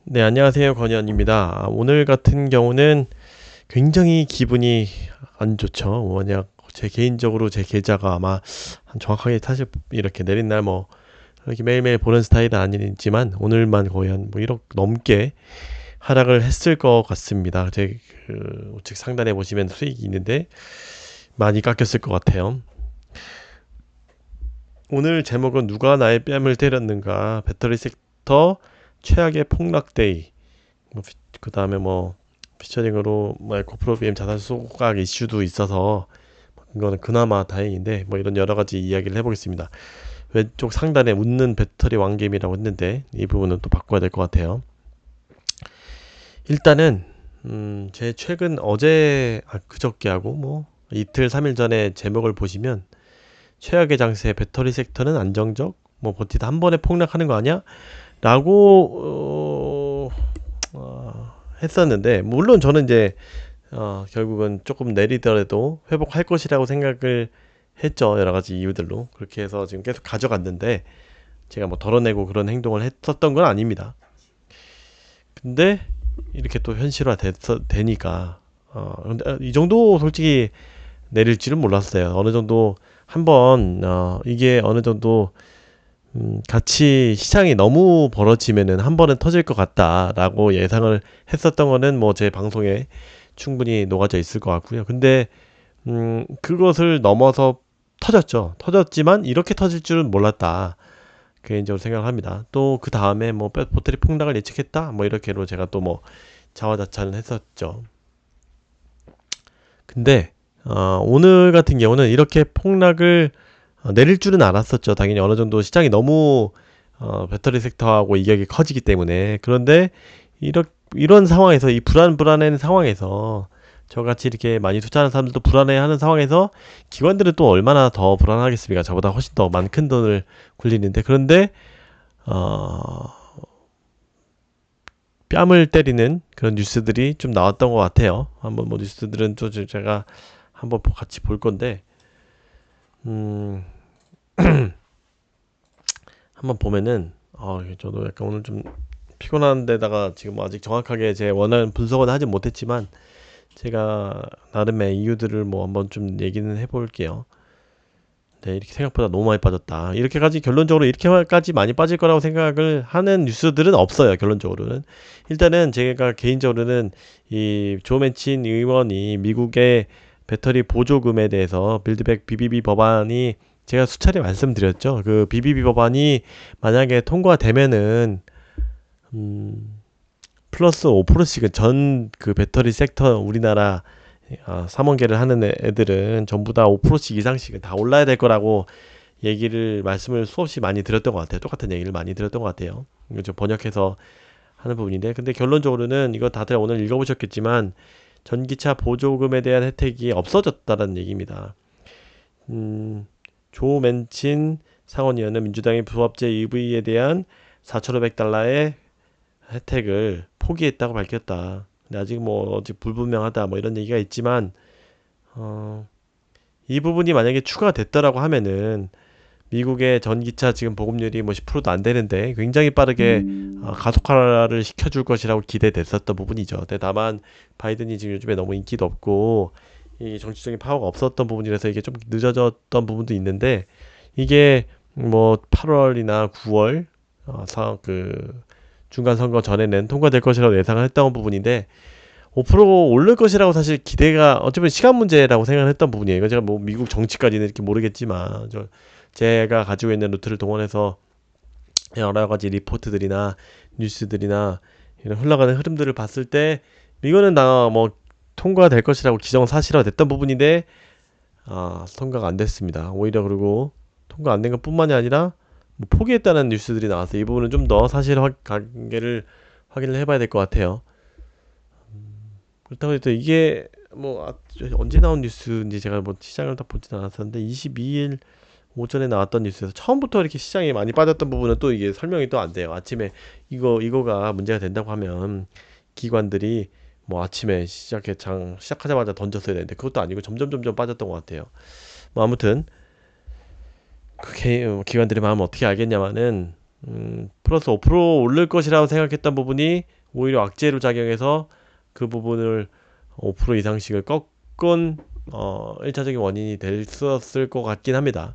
네, 안녕하세요. 건현입니다. 오늘 같은 경우는 굉장히 기분이 안 좋죠. 뭐냐, 제 개인적으로 제 계좌가 아마 정확하게 사실 이렇게 내린 날 뭐 이렇게 매일매일 보는 스타일은 아니지만 오늘만 거의 한 뭐 1억 넘게 하락을 했을 것 같습니다. 제 우측 상단에 보시면 수익이 있는데 많이 깎였을 것 같아요. 오늘 제목은 누가 나의 뺨을 때렸는가? 배터리 섹터 최악의 폭락데이. 그 다음에 뭐 피처링으로 고프로 BM 자산 소각 이슈도 있어서 이거는 그나마 다행인데 뭐 이런 여러 가지 이야기를 해보겠습니다. 왼쪽 상단에 웃는 배터리 왕겜이라고 했는데 이 부분은 또 바꿔야 될 것 같아요. 일단은 제 최근 그저께 하고 뭐 이틀 3일 전에 제목을 보시면 최악의 장세 배터리 섹터는 안정적 뭐 버티다 한 번에 폭락하는 거 아니야? 라고 했었는데 물론 저는 이제 결국은 조금 내리더라도 회복할 것이라고 생각을 했죠. 여러 가지 이유들로 그렇게 해서 지금 계속 가져갔는데 제가 뭐 덜어내고 그런 행동을 했었던 건 아닙니다. 근데 이렇게 또 현실화 되니까 근데 이 정도 솔직히 내릴 줄은 몰랐어요. 어느 정도 한번 이게 어느 정도 같이 시장이 너무 벌어지면은 한 번은 터질 것 같다라고 예상을 했었던 거는 뭐 제 방송에 충분히 녹아져 있을 것 같고요. 근데 그것을 넘어서 터졌죠. 터졌지만 이렇게 터질 줄은 몰랐다. 개인적으로 생각을 합니다. 또 그 다음에 뭐 배터리 폭락을 예측했다. 뭐 이렇게로 제가 또 뭐 자화자찬을 했었죠. 근데 오늘 같은 경우는 이렇게 폭락을 내릴 줄은 알았었죠. 당연히 어느 정도 시장이 너무 배터리 섹터하고 이격이 커지기 때문에. 그런데 이런 상황에서 이 불안한 상황에서 저같이 이렇게 많이 투자하는 사람들도 불안해하는 상황에서 기관들은 또 얼마나 더 불안하겠습니까? 저보다 훨씬 더 많은 큰 돈을 굴리는데 그런데 어, 뺨을 때리는 그런 뉴스들이 좀 나왔던 것 같아요. 한번 뭐 뉴스들은 또 제가 한번 같이 볼 건데 음, 한번 보면은 저도 약간 오늘 좀 피곤한 데다가 지금 아직 정확하게 제 원하는 분석은 하지 못했지만 제가 나름의 이유들을 뭐 한번 좀 얘기는 해볼게요. 네, 이렇게 생각보다 너무 많이 빠졌다. 이렇게까지 결론적으로 이렇게까지 많이 빠질 거라고 생각을 하는 뉴스들은 없어요. 결론적으로는 일단은 제가 개인적으로는 이 조 맨친 의원이 미국의 배터리 보조금에 대해서 빌드백 BBB 법안이 제가 수차례 말씀드렸죠. 그 BBB 법안이 만약에 통과되면은 음, 플러스 5%씩은 전 그 배터리 섹터 우리나라 삼원계를 하는 애들은 전부 다 5%씩 이상씩은 다 올라야 될 거라고 말씀을 수없이 많이 드렸던 것 같아요. 똑같은 얘기를 많이 드렸던 것 같아요. 이거 좀 번역해서 하는 부분인데, 근데 결론적으로는 이거 다들 오늘 읽어보셨겠지만 전기차 보조금에 대한 혜택이 없어졌다는 얘기입니다. 음, 조 맨친 상원의원은 민주당의 부합제 EV에 대한 4,500달러의 혜택을 포기했다고 밝혔다. 근데 아직 뭐 아직 불분명하다 뭐 이런 얘기가 있지만 어, 이 부분이 만약에 추가됐다라고 하면은 미국의 전기차 지금 보급률이 뭐 10%도 안 되는데 굉장히 빠르게 가속화를 시켜줄 것이라고 기대됐었던 부분이죠. 근데 다만 바이든이 지금 요즘에 너무 인기도 없고 이 정치적인 파워가 없었던 부분이라서 이게 좀 늦어졌던 부분도 있는데 이게 뭐 8월이나 9월 그 중간 선거 전에는 통과될 것이라고 예상을 했던 부분인데 5% 오를 것이라고 사실 기대가 어쩌면 시간 문제라고 생각을 했던 부분이에요. 이거 제가 뭐 미국 정치까지는 이렇게 모르겠지만 제가 가지고 있는 루트를 동원해서 여러 가지 리포트들이나 뉴스들이나 이런 흘러가는 흐름들을 봤을 때 이거는 나 뭐 통과될 것이라고 기정사실화 됐던 부분인데 통과가 안 됐습니다. 오히려 그리고 통과 안 된 것뿐만이 아니라 뭐 포기했다는 뉴스들이 나와서 이 부분은 좀 더 사실 관계를 확인을 해봐야 될 것 같아요. 그렇다고 해도 이게 뭐 언제 나온 뉴스인지 제가 뭐 시장을 다 보진 않았었는데 22일 오전에 나왔던 뉴스에서 처음부터 이렇게 시장이 많이 빠졌던 부분은 또 이게 설명이 또 안 돼요. 아침에 이거가 문제가 된다고 하면 기관들이 뭐 아침에 시작하자마자 던졌어야 되는데 그것도 아니고 점점 빠졌던 것 같아요. 뭐 아무튼 기관들의 마음을 어떻게 알겠냐마는 플러스 5% 오를 것이라고 생각했던 부분이 오히려 악재로 작용해서 그 부분을 5% 이상씩을 꺾은 1차적인 원인이 됐었을 것 같긴 합니다.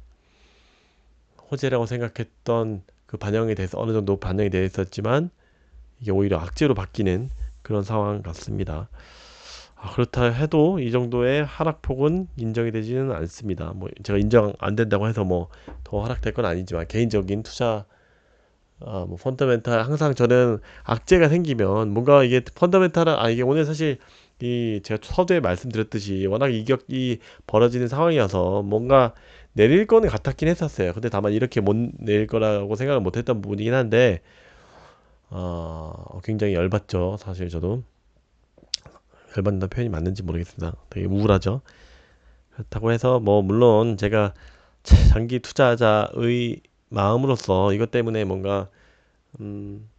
호재라고 생각했던 그 반영이 돼서 어느 정도 반영이 돼 있었지만 이게 오히려 악재로 바뀌는 그런 상황 같습니다. 그렇다 해도 이 정도의 하락폭은 인정이 되지는 않습니다. 뭐 제가 인정 안 된다고 해서 뭐 더 하락될 건 아니지만 개인적인 투자 뭐 펀더멘탈 항상 저는 악재가 생기면 뭔가 이게 이게 오늘 사실 이 제가 서두에 말씀드렸듯이 워낙 이격이 벌어지는 상황이어서 뭔가 내릴 거는 같았긴 했었어요. 근데 다만 이렇게 못 내릴 거라고 생각을 못 했던 부분이긴 한데 굉장히 열받죠. 사실 저도 열받는다는 표현이 맞는지 모르겠습니다. 되게 우울하죠. 그렇다고 해서 뭐 물론 제가 장기 투자자의 마음으로서 이것 때문에 뭔가 음,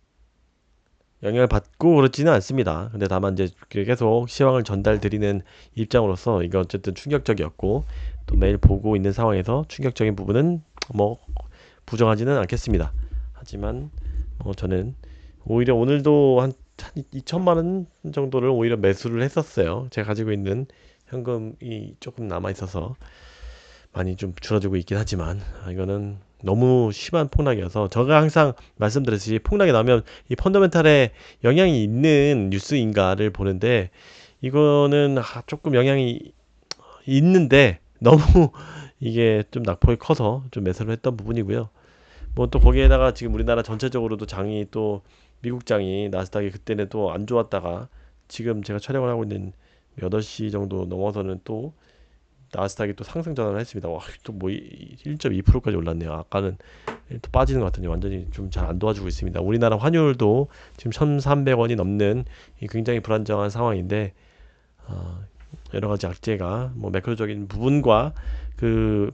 영향을 받고 그렇지는 않습니다. 근데 다만 이제 계속 시황을 전달 드리는 입장으로서 이거 어쨌든 충격적이었고 또 매일 보고 있는 상황에서 충격적인 부분은 뭐 부정하지는 않겠습니다. 하지만 뭐 저는 오히려 오늘도 한 2천만 원 정도를 오히려 매수를 했었어요. 제가 가지고 있는 현금이 조금 남아 있어서 많이 좀 줄어들고 있긴 하지만 이거는 너무 심한 폭락이어서 제가 항상 말씀드렸듯이 폭락이 나면 이 펀더멘탈에 영향이 있는 뉴스인가를 보는데 이거는 조금 영향이 있는데 너무 이게 좀 낙폭이 커서 좀 매수를 했던 부분이고요. 뭐 또 거기에다가 지금 우리나라 전체적으로도 장이 또 미국 장이 나스닥이 그때는 또 안 좋았다가 지금 제가 촬영을 하고 있는 8시 정도 넘어서는 또 나스닥이 또 상승 전환을 했습니다. 와, 또 뭐 1.2%까지 올랐네요. 아까는 또 빠지는 것 같더니 완전히 좀 잘 안 도와주고 있습니다. 우리나라 환율도 지금 1,300원이 넘는 굉장히 불안정한 상황인데 여러 가지 악재가 뭐 매크로적인 부분과 그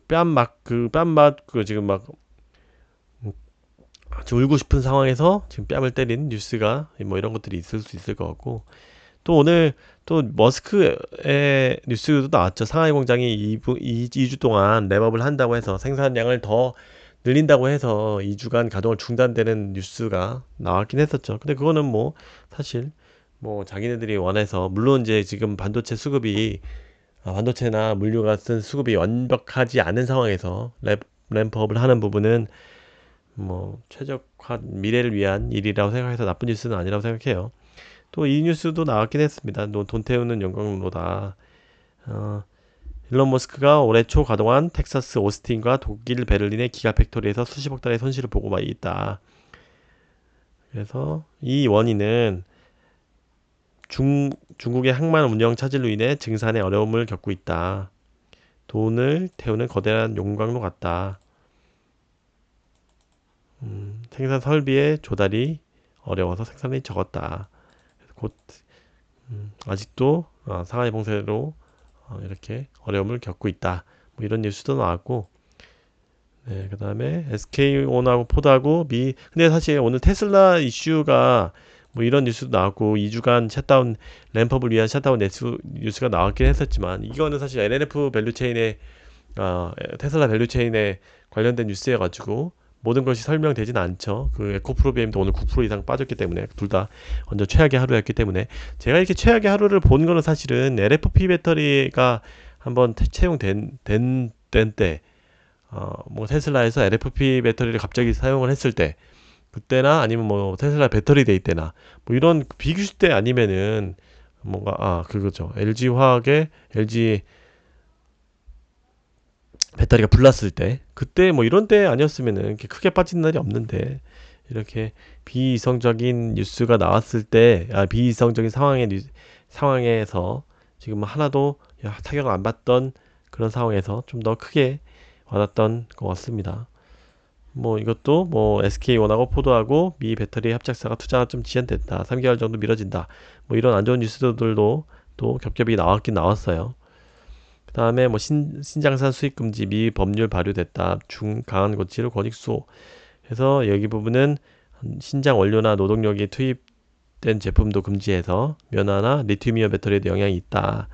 지금 막 아주 울고 싶은 상황에서 지금 뺨을 때린 뉴스가 뭐 이런 것들이 있을 수 있을 것 같고 또 오늘 또 머스크의 뉴스도 나왔죠. 상하이 공장이 2주 동안 랩업을 한다고 해서 생산량을 더 늘린다고 해서 2주간 가동을 중단되는 뉴스가 나왔긴 했었죠. 근데 그거는 뭐 사실 뭐 자기네들이 원해서 물론 이제 지금 반도체나 물류 같은 수급이 완벽하지 않은 상황에서 램프업을 하는 부분은 뭐 최적화 미래를 위한 일이라고 생각해서 나쁜 뉴스는 아니라고 생각해요. 또 이 뉴스도 나왔긴 했습니다. 돈 태우는 영광로다. 어, 일론 머스크가 올해 초 가동한 텍사스 오스틴과 독일 베를린의 기가 팩토리에서 수십억 달러의 손실을 보고 막 있다. 그래서 이 원인은 중국의 항만 운영 차질로 인해 증산에 어려움을 겪고 있다. 돈을 태우는 거대한 용광로 같다. 생산 설비의 조달이 어려워서 생산이 적었다. 곧 아직도 상하이 봉쇄로 이렇게 어려움을 겪고 있다. 뭐 이런 뉴스도 나왔고, 네, 그 다음에 SK온하고 포드하고 근데 사실 오늘 테슬라 이슈가 뭐 이런 뉴스도 나왔고, 2주간 샷다운, 램프업을 위한 샷다운 뉴스가 나왔긴 했었지만, 이거는 사실 LNF 밸류체인에, 테슬라 밸류체인에 관련된 뉴스여가지고, 모든 것이 설명되진 않죠. 그 에코프로비엠도 오늘 9% 이상 빠졌기 때문에 둘 다 완전 최악의 하루였기 때문에 제가 이렇게 최악의 하루를 본 거는 사실은 LFP 배터리가 한번 채용된 때, 뭐 테슬라에서 LFP 배터리를 갑자기 사용을 했을 때 그때나 아니면 뭐 테슬라 배터리 데이 때나 뭐 이런 비교시 때 아니면은 뭔가 그거죠. LG 화학의 LG 배터리가 불났을 때 그때 뭐 이런 때 아니었으면은 이렇게 크게 빠진 날이 없는데 이렇게 비이성적인 뉴스가 나왔을 때 비이성적인 상황에서 지금 하나도 타격을 안 받던 그런 상황에서 좀 더 크게 와닿던 것 같습니다. 뭐 이것도 뭐 SK원하고 포드하고 미 배터리 합작사가 투자가 좀 지연됐다. 3개월 정도 미뤄진다. 뭐 이런 안 좋은 뉴스들도 또 겹겹이 나왔긴 나왔어요. 그 다음에 뭐 신장산 수입 금지 미 법률 발효됐다. 강한 고치를 권익수호. 해서 여기 부분은 신장 원료나 노동력이 투입된 제품도 금지해서 면화나 리튬이온 배터리에도 영향이 있다.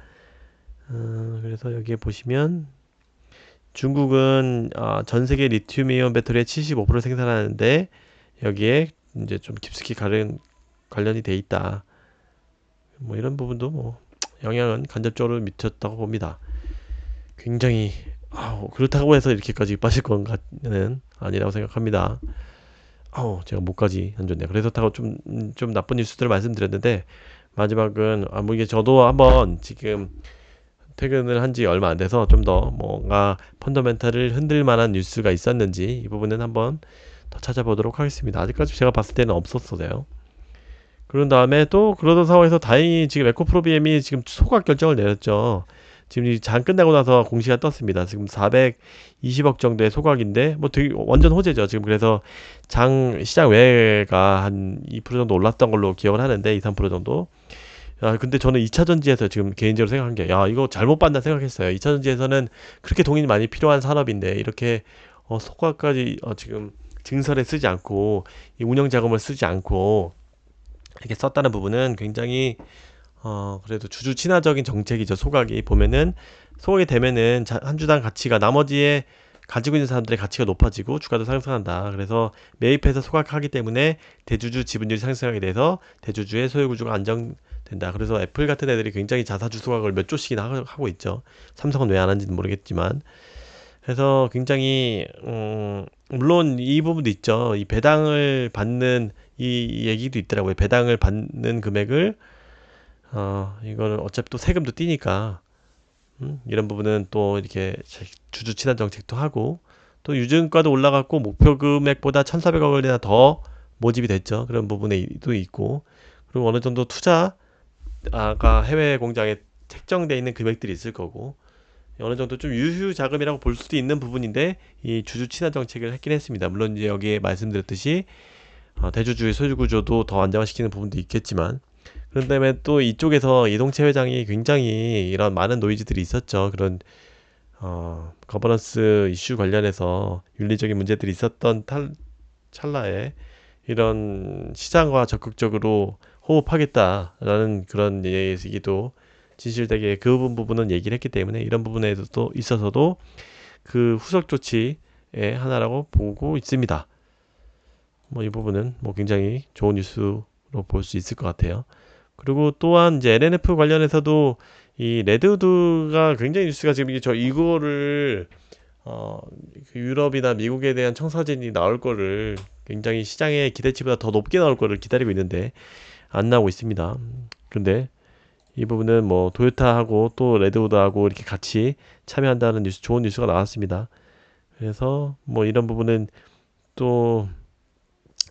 그래서 여기에 보시면 중국은 전 세계 리튬이온 배터리의 75% 생산하는데 여기에 이제 좀 깊숙이 관련이 돼 있다. 뭐 이런 부분도 뭐 영향은 간접적으로 미쳤다고 봅니다. 굉장히 그렇다고 해서 이렇게까지 빠질 건가는 아니라고 생각합니다. 제가 목까지 안 좋네요. 그래서 타고 좀 나쁜 뉴스들을 말씀드렸는데 마지막은 뭐 이게 저도 한번 지금 퇴근을 한 지 얼마 안 돼서 좀 더 뭔가 펀더멘탈을 흔들 만한 뉴스가 있었는지 이 부분은 한번 더 찾아보도록 하겠습니다. 아직까지 제가 봤을 때는 없었어요. 그런 다음에 또 그러던 상황에서 다행히 지금 에코프로비엠이 지금 소각 결정을 내렸죠. 지금 이 장 끝나고 나서 공시가 떴습니다. 지금 420억 정도의 소각인데 뭐 되게 완전 호재죠. 지금 그래서 장 시장 외가 한 2% 정도 올랐던 걸로 기억을 하는데 2, 3% 정도. 야, 근데 저는 2차전지에서 지금 개인적으로 생각한 게, 야, 이거 잘못 봤나 생각했어요. 2차전지에서는 그렇게 돈이 많이 필요한 산업인데, 이렇게, 소가까지, 지금 증설에 쓰지 않고, 이 운영 자금을 쓰지 않고, 이렇게 썼다는 부분은 굉장히, 그래도 주주 친화적인 정책이죠. 소각이. 보면은, 소각이 되면은 한 주당 가치가 나머지에 가지고 있는 사람들의 가치가 높아지고 주가도 상승한다. 그래서 매입해서 소각하기 때문에 대주주 지분율이 상승하게 돼서 대주주의 소유 구조가 안정된다. 그래서 애플 같은 애들이 굉장히 자사주 소각을 몇 조씩이나 하고 있죠. 삼성은 왜 안 하는지는 모르겠지만. 그래서 굉장히 물론 이 부분도 있죠. 이 배당을 받는 이 얘기도 있더라고요. 배당을 받는 금액을 이거는 어차피 또 세금도 띄니까 이런 부분은 또 이렇게 주주 친화 정책도 하고 또 유증가도 올라갔고 목표 금액보다 1,400억 원이나 더 모집이 됐죠. 그런 부분에도 있고 그리고 어느 정도 투자가 해외 공장에 책정돼 있는 금액들이 있을 거고 어느 정도 좀 유휴 자금이라고 볼 수도 있는 부분인데 이 주주 친화 정책을 했긴 했습니다. 물론 이제 여기에 말씀드렸듯이 대주주의 소유 구조도 더 안정화시키는 부분도 있겠지만 그런 다음에 또 이쪽에서 이동채 회장이 굉장히 이런 많은 노이즈들이 있었죠. 그런 거버넌스 이슈 관련해서 윤리적인 문제들이 있었던 찰나에 이런 시장과 적극적으로 호흡하겠다라는 그런 얘기도 진실되게 그 부분은 얘기를 했기 때문에 이런 부분에도 또 있어서도 그 후속 조치의 하나라고 보고 있습니다. 뭐 이 부분은 뭐 굉장히 좋은 뉴스로 볼 수 있을 것 같아요. 그리고 또한 이제 LNF 관련해서도 이 레드우드가 굉장히 뉴스가 지금 이거를 그 유럽이나 미국에 대한 청사진이 나올 거를 굉장히 시장의 기대치보다 더 높게 나올 거를 기다리고 있는데 안 나오고 있습니다. 근데 이 부분은 뭐 도요타하고 또 레드우드하고 이렇게 같이 참여한다는 뉴스, 좋은 뉴스가 나왔습니다. 그래서 뭐 이런 부분은 또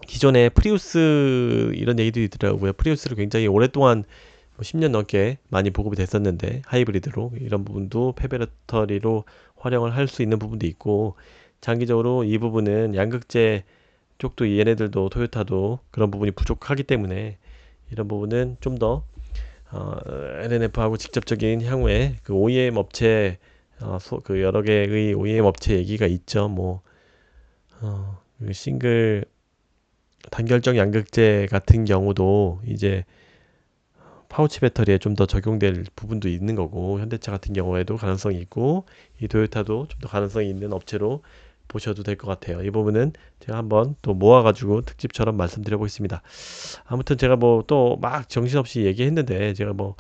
기존에 프리우스 이런 얘기도 있더라고요. 프리우스를 굉장히 오랫동안 10년 넘게 많이 보급이 됐었는데 하이브리드로 이런 부분도 폐배터리로 활용을 할 수 있는 부분도 있고 장기적으로 이 부분은 양극재 쪽도 얘네들도 토요타도 그런 부분이 부족하기 때문에 이런 부분은 좀 더 LNF하고 직접적인 향후에 그 OEM 업체 그 여러 개의 OEM 업체 얘기가 있죠. 뭐 그 싱글 단결적 양극재 같은 경우도 이제 파우치 배터리에 좀 더 적용될 부분도 있는 거고 현대차 같은 경우에도 가능성이 있고 이 도요타도 좀 더 가능성이 있는 업체로 보셔도 될 것 같아요. 이 부분은 제가 한번 또 모아가지고 특집처럼 말씀드려 보겠습니다. 아무튼 제가 뭐 또 막 정신없이 얘기했는데 제가 뭐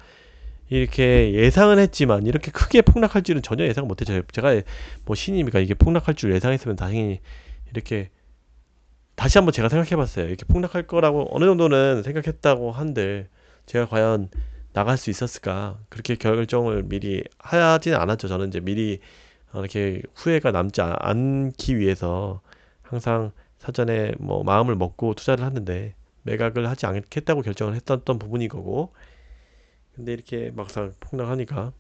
이렇게 예상은 했지만 이렇게 크게 폭락할 줄은 전혀 예상 못했죠. 제가 뭐 신입니까? 이게 폭락할 줄 예상했으면 당연히 이렇게 다시 한번 제가 생각해봤어요. 이렇게 폭락할 거라고 어느 정도는 생각했다고 한들 제가 과연 나갈 수 있었을까? 그렇게 결정을 미리 하지는 않았죠. 저는 이제 미리 이렇게 후회가 남지 않기 위해서 항상 사전에 뭐 마음을 먹고 투자를 하는데 매각을 하지 않겠다고 결정을 했었던 부분인 거고 근데 이렇게 막상 폭락하니까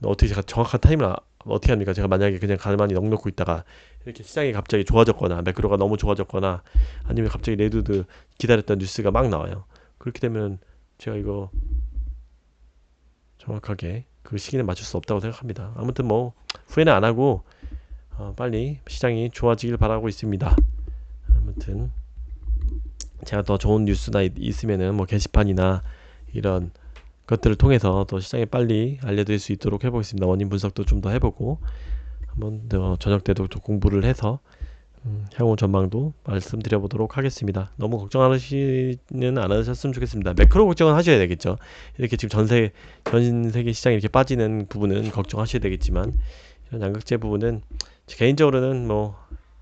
어떻게 제가 정확한 타임을 어떻게 합니까? 제가 만약에 그냥 가만히 넋놓고 있다가 이렇게 시장이 갑자기 좋아졌거나 매크로가 너무 좋아졌거나 아니면 갑자기 레드드 기다렸던 뉴스가 막 나와요. 그렇게 되면 제가 이거 정확하게 그 시기는 맞출 수 없다고 생각합니다. 아무튼 뭐 후회는 안 하고 빨리 시장이 좋아지길 바라고 있습니다. 아무튼 제가 더 좋은 뉴스나 있으면은 뭐 게시판이나 이런 것들을 통해서 더 시장에 빨리 알려드릴 수 있도록 해보겠습니다. 원인 분석도 좀 더 해보고 한번 더 저녁 때도 좀 공부를 해서 향후 전망도 말씀드려보도록 하겠습니다. 너무 걱정하시는 않으셨으면 좋겠습니다. 매크로 걱정은 하셔야 되겠죠. 이렇게 지금 전 세계 시장이 이렇게 빠지는 부분은 걱정하셔야 되겠지만, 이런 양극재 부분은 개인적으로는 뭐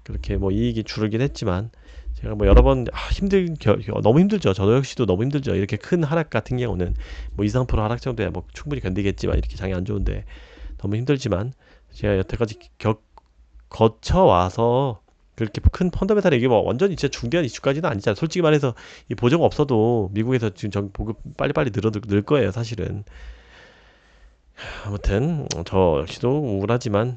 그렇게 뭐 이익이 줄긴 했지만, 제가 뭐 여러 번 너무 힘들죠. 저도 역시도 너무 힘들죠. 이렇게 큰 하락 같은 경우는 뭐 2, 3% 하락 정도야 뭐 충분히 견디겠지만, 이렇게 장이 안 좋은데 너무 힘들지만, 제가 여태까지 거쳐와서 그렇게 큰 펀더멘탈 이게 뭐 완전히 진짜 중대한 이슈까지는 아니잖아. 솔직히 말해서 이 보정 없어도 미국에서 지금 보급 빨리빨리 늘 거예요, 사실은. 아무튼 저 역시도 우울하지만